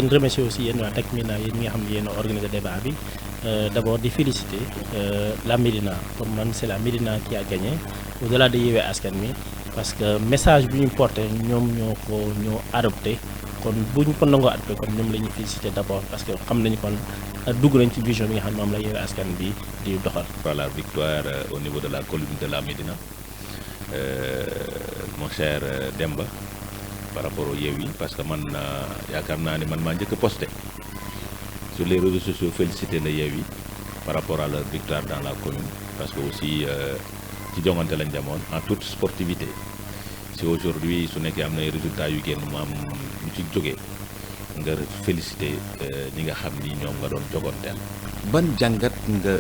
leen remercier aussi yéen waa Takmina yéen ñi nga xam ne yéen a organisé débat bi d'abord di féliciter la Médina. Pour man c'est la Médina qui a gagné au-delà de Yewwi Askan Wi parce que message bi ñu porté ñoom ñoo adopté kon bu ñu ko nangoo adopté kon ñoom la ñuy féliciter d'abord parce que xam nañu kon dugg nañ ci vision bi nga xam ne moom la Yewwi Askan bi di doxal. Par la victoire au niveau de la commune de la Médina mon cher Demba par rapport au Yewwi parce que man yaakaar naa ni man maa njëkk a posté sur les réseaux sociaux féliciter le Yewwi par rapport à leur victoire dans la commune parce que aussi ci jongante lañ demoon en toute sportivité si aujourd'hui su nekkee am na ay résultats yu génn mu am ñu ci jógee nga féliciter ñi nga xam ni ñoom nga doon joganteel. ban jàngat nga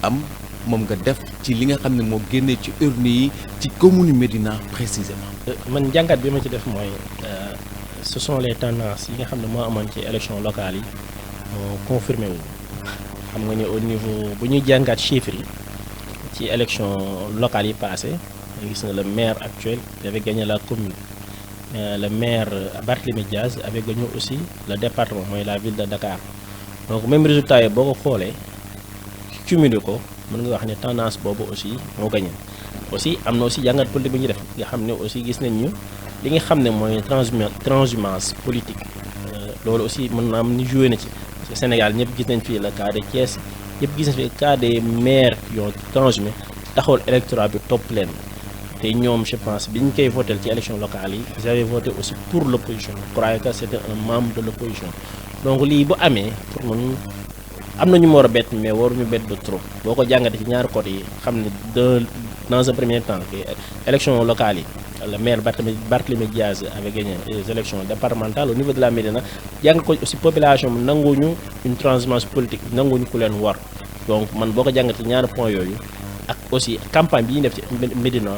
am moom nga def ci li nga xam ne moo génnee ci urne yi ci commune Médina précisément. man jàngat bi ma ci def mooy ce sont les tendances yi nga xam ne moo amoon ci élection locale yi moo confirmé wu xam nga ni au niveau bu ñuy jàngat chiffres yi ci élection locale yi passé gis na le maire actuel avait gagné la commune le maire Barthélémy Diaz avait gagné aussi le département mooy la ville de Dakar donc même résultat yi boo ko xoolee cumulé ko mën nga wax ne tendance boobu aussi moo gagné aussi am na aussi jàngat politique bi ñu def nga xam ne aussi gis nañ ñu li nga xam ne mooy transhumance politique loolu aussi mën na am ni joué na ci parce que Sénégal ñëpp gis nañ fii le cas de Thiès ñëpp gis nañ fi le cas des maires qui ont transhumé taxawal électorat bi topp leen te ñoom je pense bi ñu koy voté ci élection locale yi ils avaient voté aussi pour l'opposition je crois que c'était un membre de l'opposition donc lii bu amee pour man am na ñu mu war a bett mais waruñu bett de trop boo ko jàngatee ci ñaari côté yi xam ne dans un premier temps que élection locale yi le maire Barthélémy Diaz avait gagné les élections départementales au niveau de la Médina jàng ko aussi population bi nanguwuñu une transhumance politique nanguwuñu ku leen war donc man boo ko jàngatee ci ñaari point yooyu ak aussi campagne bi ñu def ci Médina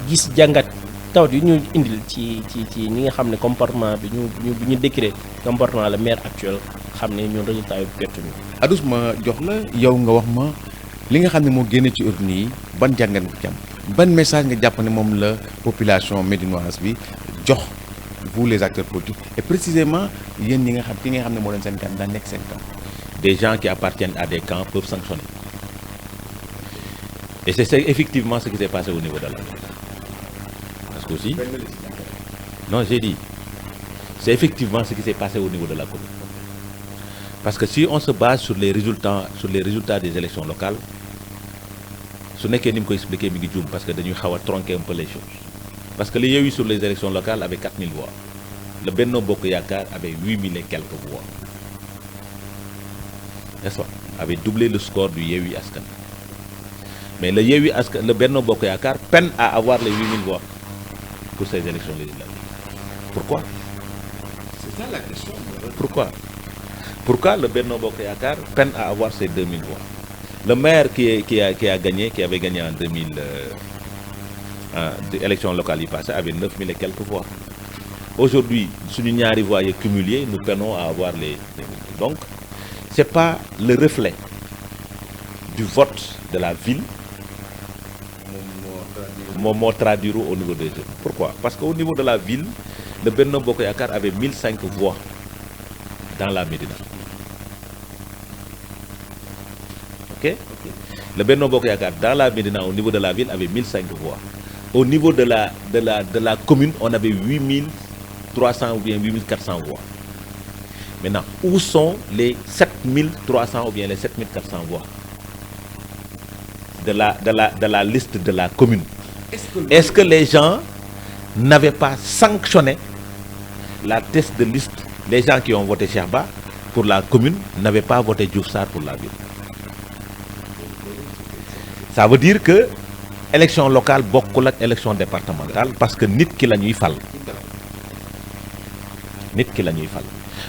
gis jàngat tawat yu ñu indil ci ñi nga xam ne comportement bi ñu décrire comportement le maire actuel xam ne ñun résultat yu bettuñu. Adous ma jox la yow nga wax ma li nga xam ne moo génne ci urne yi ban jàngat nga ci am ban message nga jàpp ne moom la population médinoise bi jox vous les acteurs politiques et précisément yéen ñi nga xam ki nga xam ne moo leen seen candidat nekk seen camp. Des gens qui appartiennent à des camps peuvent sanctionner et c'est effectivement ce qui s'est passé au niveau de la Médina. Aussi. Non, j'ai dit, c'est effectivement ce qui s'est passé au niveau de la commune. Parce que si on se base sur les résultats des élections locales, ce n'est que nous expliquer parce que nous avons tronqué un peu les choses. Parce que les Yewwi sur les élections locales avaient 4000 voix. Le Benno Bokk Yakaar avait 8000 et quelques voix. N'est-ce pas? Avait doublé le score du Yewwi Askan. Mais le Benno Bokk Yakaar peine à avoir les 8000 voix pour ces élections législatives. Pourquoi? C'est ça la question. Pourquoi le Benno Bokk Yakaar peine à avoir ces 2000 voix? Le maire qui avait gagné en 2000 élections locales passées avait 9000 et quelques voix. Aujourd'hui, si nous avons voix cumulées, nous peinons à avoir les 2000. Donc, ce n'est pas le reflet du vote de la ville moo traduire au niveau des jeunes. Pourquoi? Parce qu'au niveau de la ville, le Benno Bokk Yakaar avait 1005 voix dans la Médina. Ok? Le Benno Bokk Yakaar dans la Médina, au niveau de la ville, avait 1005 voix. Au niveau de la commune, on avait 8300 ou bien 8400 voix. Maintenant, où sont les 7300 ou bien les 7400 voix de la liste de la commune? Est-ce que les gens n'avaient pas sanctionné la test de liste? Les gens qui ont voté Cheikh Ba pour la commune n'avaient pas voté Diouf Sarr pour la ville. Ça veut dire que élection locale bokkul ak élection départementale parce que nit ki la ñuy fal.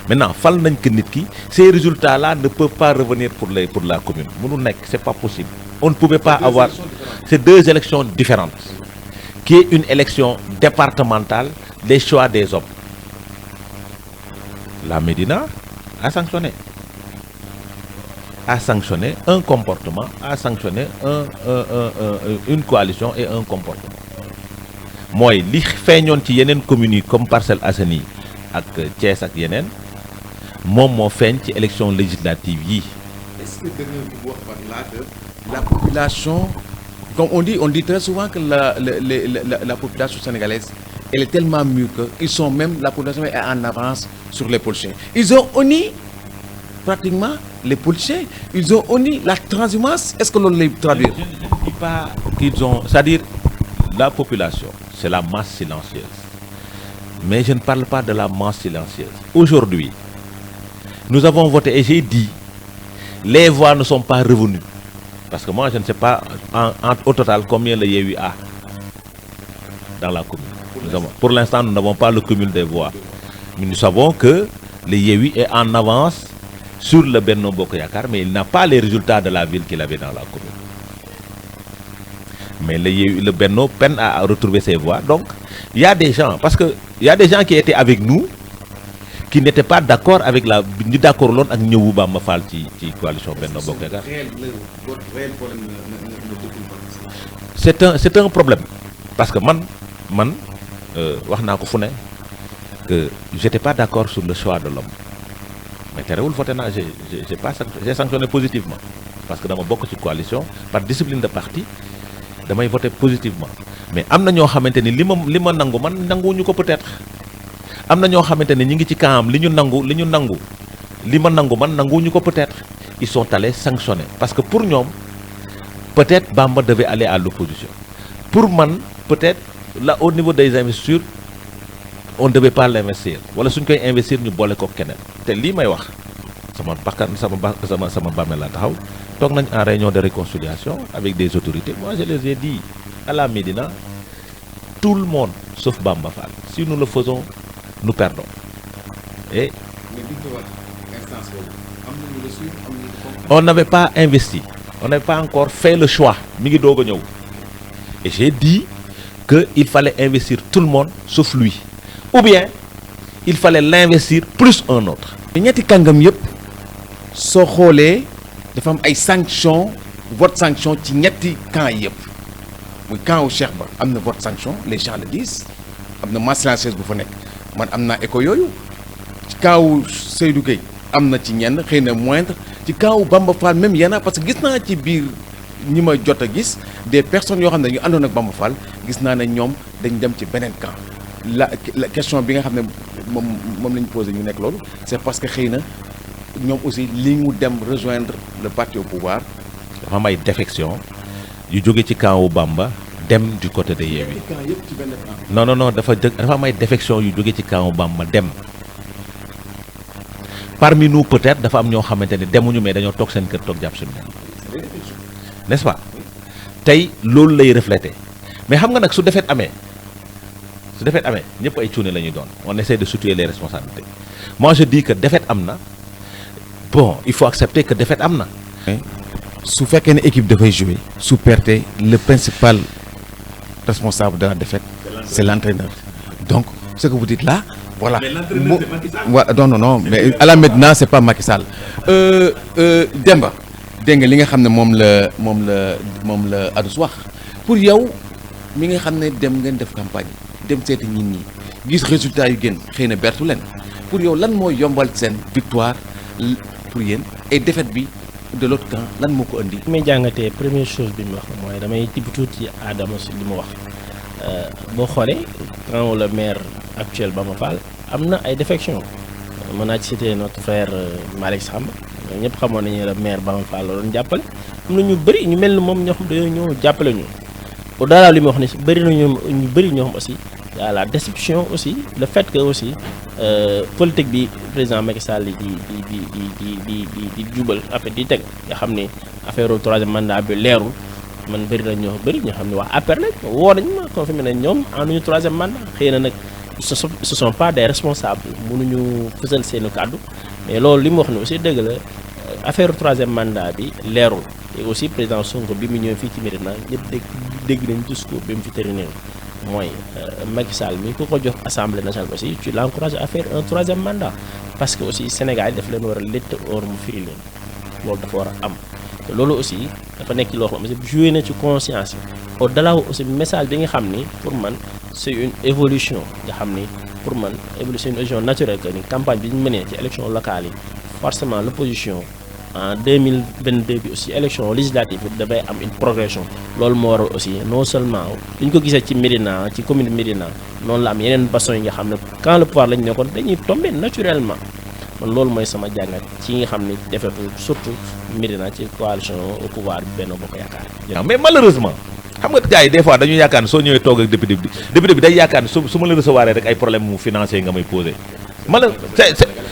Maintenant fal nañ que nit ki, ces résultats-là ne peuvent pas revenir pour la commune. Mënul nekk, c'est pas possible. On ne pouvait pas avoir ces deux élections différentes, qui est une élection départementale des choix des hommes. La Médina a sanctionné un comportement, a sanctionné une coalition et un comportement. Moi, li feeñoon ci yeneen communes yi comme Parcelles Assainies ak Thiès ak yeneen moom moo feeñ ci élection législative yi. Est-ce que la population, comme on dit très souvent que la population sénégalaise, elle est tellement mûre que la population est en avance sur les politiciens. Ils ont honni pratiquement les politiciens, ils ont honni la transhumance. Est-ce que l'on les traduit? Je ne dis pas qu'ils ont, c'est-à-dire la population, c'est la masse silencieuse. Mais je ne parle pas de la masse silencieuse. Aujourd'hui, nous avons voté et j'ai dit, les voix ne sont pas revenues. Parce que moi, je ne sais pas au total combien le Yewwi a dans la commune. Pour l'instant, nous n'avons pas le cumul des voix. Mais nous savons que le Yewwi est en avance sur le Benno Bokk Yakaar, mais il n'a pas les résultats de la ville qu'il avait dans la commune. Mais le Benno peine à retrouver ses voix. Donc, il y a des gens, parce qu'il y a des gens qui étaient avec nous, qui n'étaient pas d'accord avec la... Ni d'accord l'on avec Ñëwu Bamba Fall ci coalition Benno Bokk Yakaar. C'est un problème. Parce que man wax naa ko fu ne que j'étais pas d'accord sur le choix de l'homme. Mais terewul voté naa j'ai sanctionné positivement. Parce que dama bokk ci coalition par discipline de parti damay voté positivement. Mais am na ñoo xamante ni li ma nangu man nanguwuñu ko peut-être. Am na ñoo xamante ne ñi ngi ci camp li ma nangu man nanguwuñu ko peut-être. Ils sont allés sanctionner parce que pour ñoom peut-être Bamba devait aller à l'opposition. Pour man peut-être là au niveau des investitures on ne devait pas l'investir wala suñ koy investir ñu boole ko keneen te lii may wax sama bàmmeel laa taxaw toog nañ en réunion de réconciliation avec des autorités. Moi je les ai dit à la Médina tout le monde sauf Bamba Fall si nous le faisons nous perdons et on n'avait pas investi, on n'avait pas encore fait le choix mi ngi doog a ñëw et j'ai dit qu'il fallait investir tout le monde sauf lui ou bien il fallait l'investir plus un autre. ñetti kàngam yëpp soo xoolee dafa am ay sanctions vote sanction ci ñetti camp yëpp muy camp wu Cheikh Ba am na vote sanction les gens le disent am na masse silencieuse bu fa nekk man am naa écho yooyu ci camp wu Seydou Gueye am na ci ñenn xëy na moindre ci camp wu Bamba Fall même yenn parce que gis naa ci biir ñi ma jot a gis des personnes yoo xam ne ñu àndoon ak Bamba Fall gis naa ne ñoom dañ dem ci beneen camp la question bi nga xam ne moom la ñu posé ñu nekk loolu c'est parce que xëy na ñoom aussi li mu dem rejoindre le parti au pouvoir. dafa am ay défection yu jóge ci camp wu Bamba dem du côté de Yewwi. non dafa am ay défection yu jóge ci camp wu Bamba dem. Parmi nous peut-être dafa am ñoo xamante ne demuñu mais dañoo toog seen kër toog jàpp suñu n'est-ce pas tey loolu lay refléter mais xam nga nag su defet amee ñëpp ay cuune la ñuy doon on essaie de situer les responsabilités moi je dis que défaite am na bon il faut accepter que défaite am na. su fekkee ne équipe dafay jouer su perte le principal responsable de la défaite c'est l'entraîneur donc ce que vous dites là voilà. Mais l'entraîneur c'est Macky Sall. non mais à la maintenant c'est pas Macky Sall. Demba dégg nga li nga xam ne moom la Adous wax pour yow mi nga xam ne dem ngeen def campagne dem seeti nit ñi gis résultat yu gën xëy na bertu leen pour yow lan mooy yombal seen victoire pour yéen et défaite bi de l'autre camp lan moo ko indi. li may jàngatee première chose bi mu wax mooy damay tibb tuuti ci Adama si li mu wax boo xoolee quand le maire actuel Bamba Fall am na ay défections mën naa ci citer notre frère Malick Samb ñëpp xamoon nañu le maire Bamba Fall la doon jàppale am na ñu bëri ñu mel ni moom ñoo xam dañoo ñëw jàppale ñu au delà li mu wax ne si bëri na ñu bëri ñoo xam aussi la déception aussi le fait que aussi politique bi président Macky Sall di jubal après di teg nga xam ne affaire au troisième mandat bi leerul man bëri na ñoo xam ne waa APR lañ woo nañ ma confirmé nañ ñoom amuñu troisième mandat xëy na nag ce sont pas des responsables mënuñu fësal seeni kàddu mais loolu li mu wax ne aussi dëgg la affaire troisième mandat bi leerul et aussi président Sonko bi mu ñëw fii ci Médina ñëpp dégg nañ discours bi mu fi terminé mooy Macky Sall mi ku ko jox assemblée nationale aussi tu l'encourages à faire un troisième mandat parce que aussi Sénégal daf leen war a létt or mu firi leen loolu dafa war a am te loolu aussi dafa nekk loo xam ne joué na ci conscience yi au delà aussi message bi nga xam ni pour man c'est une évolution nga xam ni pour man évolution naturelle que ni campagne bi ñu mënee ci élection locale yi forcément l'opposition en 2022 bi aussi élection législative bi dafay am une progression loolu moo waral aussi non seulement li ñu ko gisee ci Médina ci commune Médina noonu la am yeneen basson yi nga xam ne quand le pouvoir lañ nekkoon dañuy tomber naturellement man loolu mooy sama jàngat ci nga xam ne defetu surtout Médina ci coalition au pouvoir bi Benno Bokk Yaakaar. mais malheureusement xam nga gars yi des fois dañu yaakaar ne soo ñëwee toog ak député bi day yaakaar ne su ma la recevoir rek ay problème mu financier nga may posé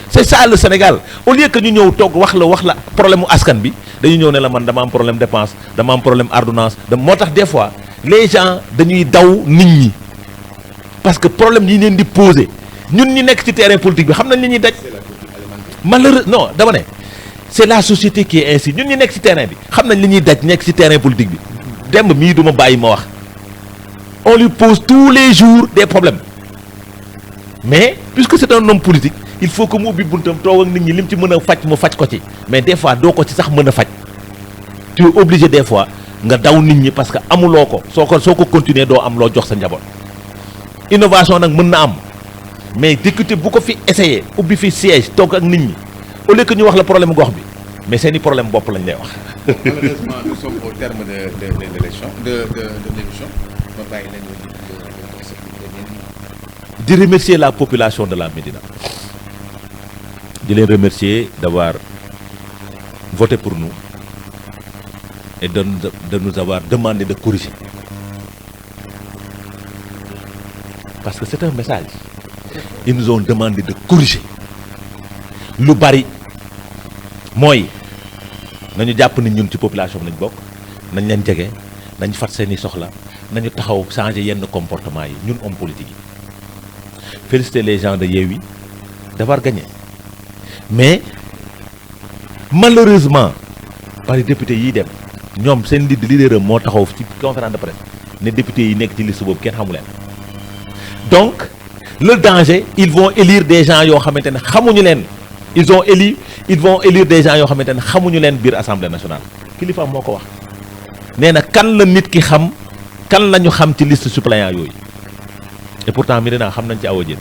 c'est ça le Sénégal au lieu que ñu ñëw toog wax la problème mu askan bi dañu ñëw ne la man dama am problème dépense dama am problème ordonnance moo tax des fois les gens dañuy daw nit ñi parce que problème yi leen di posé ñun ñi nekk ci terrain politique bi xam nañ li ñuy daj malheureux non dama ne c'est la société qui est ainsi ñun ñi nekk ci terrain bi xam nañ li ñuy daj nekk ci terrain politique bi demb mii du ma bàyyi ma wax on lui pose tous les jours des problèmes mais puisque c'est un homme politique il faut que mu ubbi buntam toog ak nit ñi lim ci mën a faj mu faj ko ci mais des fois doo ko ci sax mën a faj tu es obligé des fois nga daw nit ñi parce que amuloo ko soo ko continuer doo am loo jox sa njaboot innovation nag mën na am mais député bu ko fi essayé ubbi fi siège toog ak nit ñi au lieu que ñu wax la problème gox bi mais seeni problème bopp lañ lay wax. Malheureusement nous sommes au terme de l'élection de l'émission. di remercier la population de la Médina di leen remercier d'avoir voté pour nous et de nous avoir demandé de corriger parce que c'est un message ils nous ont demandé de corriger lu bari mooy nañu jàpp ni ñun ci population bi lañ bokk nañ leen jege nañ fat seeni soxla nañu taxaw changer yenn comportement yi ñun homme politique yi féliciter les gens de Yewwi d'avoir gagné mais malheureusement par les députés yi dem ñoom seen leader moo taxaw ci conférence de presse ne députés yi nekk ci liste boobu kenn xamu leen donc le danger ils vont élire des gens yoo xamante ne xamuñu leen ils vont élire des gens yoo xamante ne xamuñu leen biir assemblée nationale kilifa moo ko wax nee na kan la nit ki xam kan la ñu xam ci liste suppléant yooyu et pourtant Médina xam nañ ci Awa Diène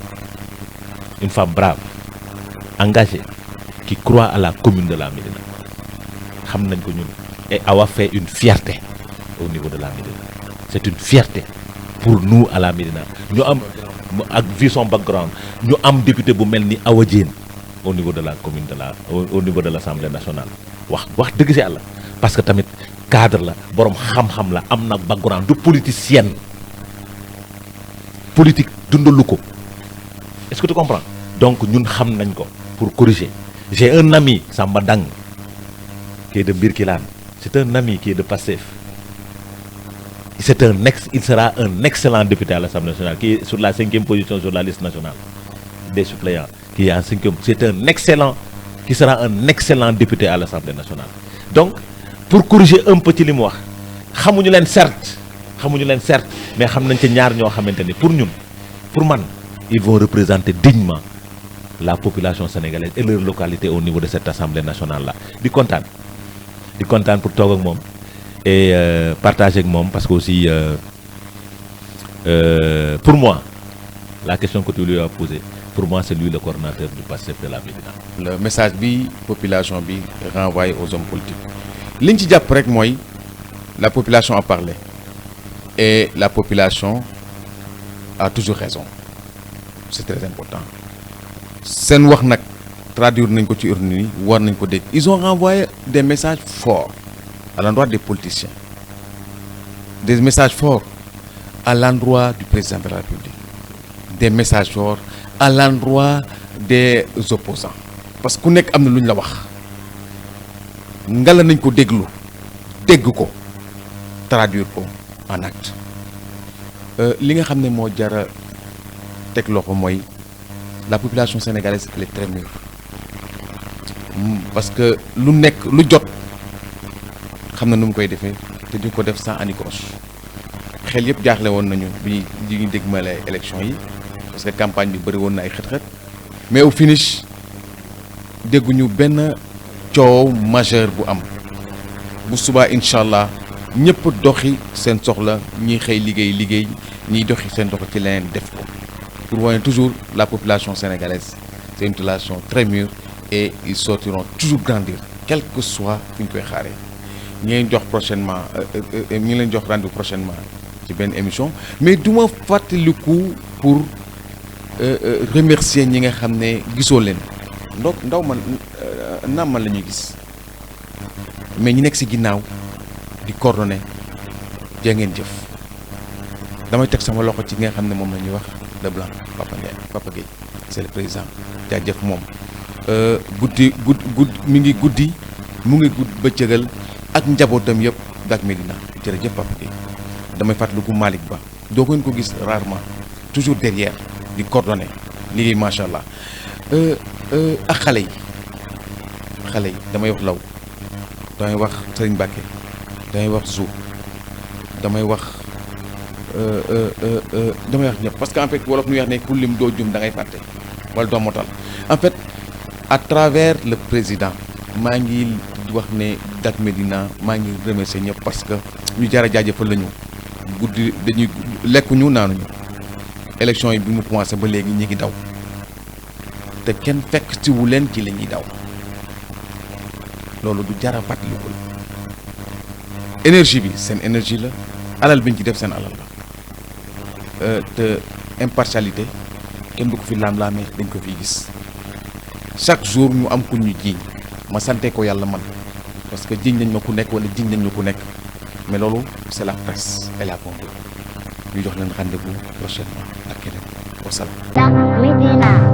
une femme brave engagée qui croit à la commune de la Médina xam nañ ko ñun et Awa fait une fierté au niveau de la Médina c'est une fierté pour nous à la Médina ñu am ak vu son background ñu am député bu mel ni Awa Diène au niveau de la commune au niveau de l'Assemblée nationale wax dëgg si Yàlla parce que tamit cadre la borom xam-xam la am na background du politicienne politique dundalu ko est-ce que tu comprends donc ñun xam nañ ko pour corriger j'ai un ami Samba Dang qui est de Birkilane c'est un ami qui est de Pastef il sera un excellent député à l'Assemblée nationale qui est sur la 5e position sur la liste nationale des suppléants qui est en 5e qui sera un excellent député à l'Assemblée nationale donc pour corriger un peu ci li mu wax xamuñu leen certes mais xam nañ ci ñaar ñoo xamante ni pour man ils vont représenter dignement la population sénégalaise et leur localité au niveau de cette assemblée nationale là di kontaan pour toog ak moom et partager ak moom parce que aussi pour moi la question que tu lui as posée pour moi c'est lui le coordonnateur du PASTEF de la Médina. Le message bi population bi renvoyé aux hommes politiques li ñu ci jàpp rek mooy la population a parlé et la population a toujours raison c'est très important seen wax nag traduire nañ ko ci urne yi war nañ ko dégg ils ont renvoyé des messages forts à l'endroit des politiciens des messages forts à l'endroit du président de la République des messages forts à l'endroit des opposants parce que ku nekk am na lu ñu la wax ngala nañ ko dégg ko traduire ko en acte li nga xam ne moo jara teg loxo mooy la population sénégalaise elle est très mûre parce que lu jot xam na nu mu koy defee te di ko def sans anicroche xel yëpp jaaxle woon nañu bi ñu dégmale élection yi parce que campagne bi bëri woon na ay xët-xët mais au finish dégguñu benn coow majeur bu am bu subaa incha allah ñëpp doxi seen soxla ñiy xëy liggéey ñiy doxi seen soxla ci leneen def ko pour voir toujours la population sénégalaise. C'est une population très mûre et ils sortiront toujours grandir, quel que soit fi ñu koy xaaree. ñu ngi leen jox prochainement ñu ngi leen jox rendez-vous prochainement ci benn émission mais du ma fàttaliku pour remercier ñi nga xam ne gisoo leen ndaw man naam man la ñuy gis mais ñi nekk ci ginnaaw di coordonner jaa ngeen jëf damay teg sama loxo ci nga xam ne moom la ñuy wax de blanc Papa Gueye c'est le président jaajëf moom guddi mi ngi guddi mu ngi bëccëgal ak njabootam yëpp Dak Médina jërëjëf Papa Gueye damay fàttaliku Malick Ba doo ngeen ko gis rarement toujours derrière di coordonner liggéey macha allah ak xale yi damay wax Law damay wax Serigne Mbacké damay wax Zou damay wax ñëpp parce que en fait wolof ñu wax ne ku lim doo jum da ngay fàtte wala doo motal en fait à travers le président maa ngi wax ne Dak Médina maa ngi remercier ñëpp parce que ñu jar a jaajëfal lañu guddi dañuy lekkuñu naanuñu élection yi bi mu commencé ba léegi ñi ngi daw te kenn fekk ci wu leen ci la ñuy daw loolu du jar a fàttaliku la énergie bi seen énergie la alal bi ñu ci def seen alal la te impartialité kenn du ko fi laam-laamee dañ ko fiy gis chaque jour ñu am ku ñu jiiñ ma sante ko yàlla man parce que jiñ nañ ma ku nekk wala jiñ nañ ma ku nekk mais loolu c'est la presse elle a compris ñu jox leen rendez-vous prochainement ak keneen wasalaam.